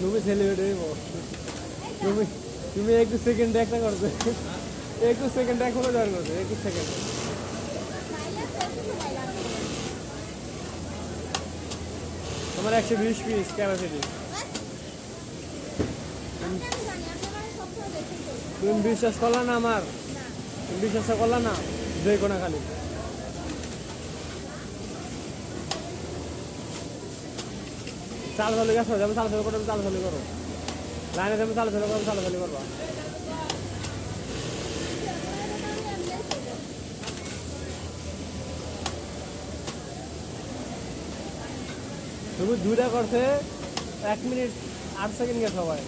তুমি সেলিব্রিটি তুমি তুমি 21 সেকেন্ডে একটা করছো 21 সেকেন্ডে এখনো জয়েন করছো 21 সেকেন্ডে তোমার 120 পিস ক্যাপাসিটি তুমি বিশ্বাস করলা না আমার তুমি বিশ্বাস করলা না দেখো না খালি চাল চালু গেছো যেমন চাল চালু করো চাল চালু করো লাইনে যেমন চাল চালু করো চাল চালু করবা তুমি দুইটা করছে 1 মিনিট 8 সেকেন্ড গেছে সবাই